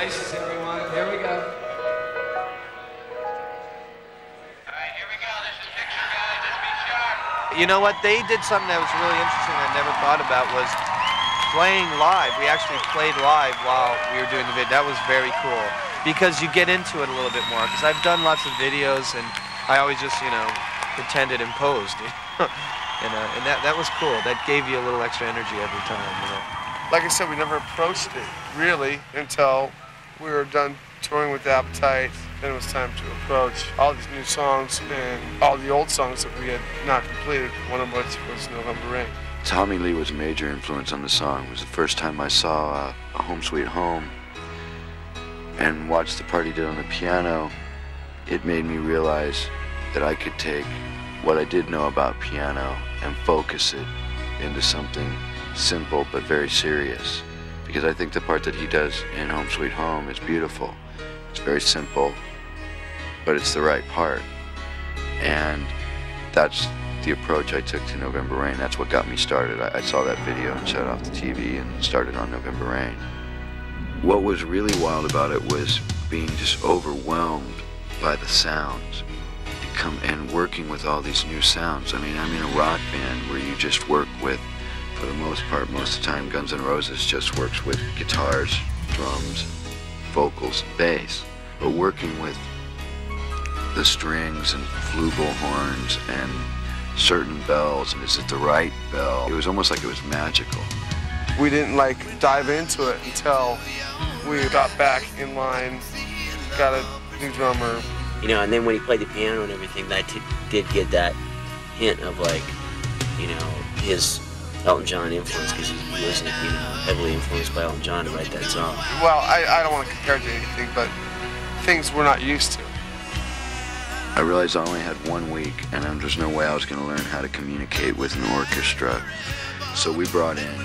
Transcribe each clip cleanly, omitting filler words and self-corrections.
places, everyone. Here we go. You know what? They did something that was really interesting I never thought about was playing live. We actually played live while we were doing the video. That was very cool because you get into it a little bit more. Because I've done lots of videos and I always just, you know, pretended and posed. and that was cool. That gave you a little extra energy every time, you know. Like I said, we never approached it really until we were done touring with Appetite. Then it was time to approach all these new songs and all the old songs that we had not completed, one of which was November Rain. Tommy Lee was a major influence on the song. It was the first time I saw a Home Sweet Home and watched the part he did on the piano. It made me realize that I could take what I did know about piano and focus it into something simple but very serious. Because I think the part that he does in Home Sweet Home is beautiful. It's very simple, but it's the right part. And that's the approach I took to November Rain. That's what got me started. I saw that video and shut off the TV and started on November Rain. What was really wild about it was being just overwhelmed by the sounds and working with all these new sounds. I mean, I'm in a rock band where you just work with, for the most part, most of the time, Guns N' Roses just works with guitars, drums, vocals, bass. But working with the strings and flugelhorns and certain bells, and is it the right bell? It was almost like it was magical. We didn't dive into it until we got back in line, got a new drummer. You know, and then when he played the piano and everything, I did get that hint of you know, his Elton John influence, because he was, you know, heavily influenced by Elton John to write that song. Well, I don't want to compare it to anything, but things we're not used to. I realized I only had 1 week, and there's no way I was going to learn how to communicate with an orchestra. So we brought in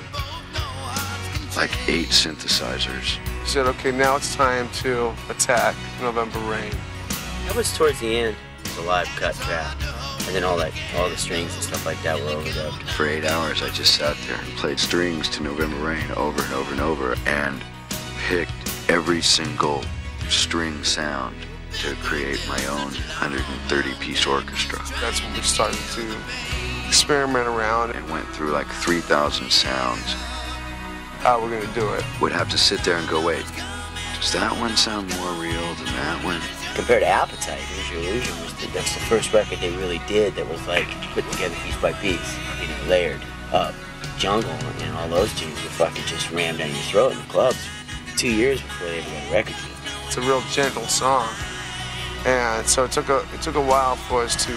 8 synthesizers. We said, okay, now it's time to attack November Rain. That was towards the end, the live cut track, and then all the strings and stuff like that were overdubbed. For 8 hours, I just sat there and played strings to November Rain over and over and over, and picked every single string sound to create my own 130-piece orchestra. That's when we started to experiment around and went through 3,000 sounds. How we're gonna do it. Would have to sit there and go, wait, does that one sound more real than that one? Compared to Appetite, Use Your Illusion that's the first record they really did that was put together piece by piece, you know, layered up. Jungle and all those tunes were fucking just rammed down your throat in the clubs 2 years before they ever got a record deal. It's a real gentle song, and so it took a while for us to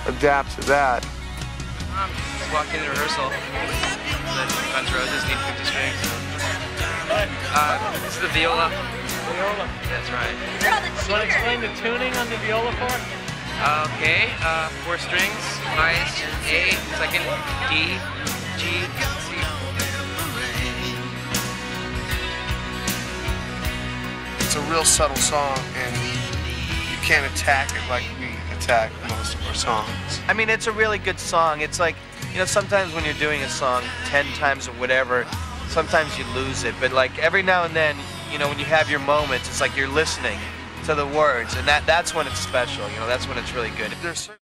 adapt to that. Just walked into rehearsal. The Guns N' Roses need 50 strings. This is the viola. Viola. That's right. You want to explain the tuning on the viola part? Okay, 4 strings, highest A, second D, G, C. It's a real subtle song, and you can't attack it like we attack most of our songs. I mean, it's a really good song. It's like, you know, sometimes when you're doing a song 10 times or whatever, sometimes you lose it. But every now and then, you know, when you have your moments, it's like you're listening to the words, and that's when it's special. You know, that's when it's really good.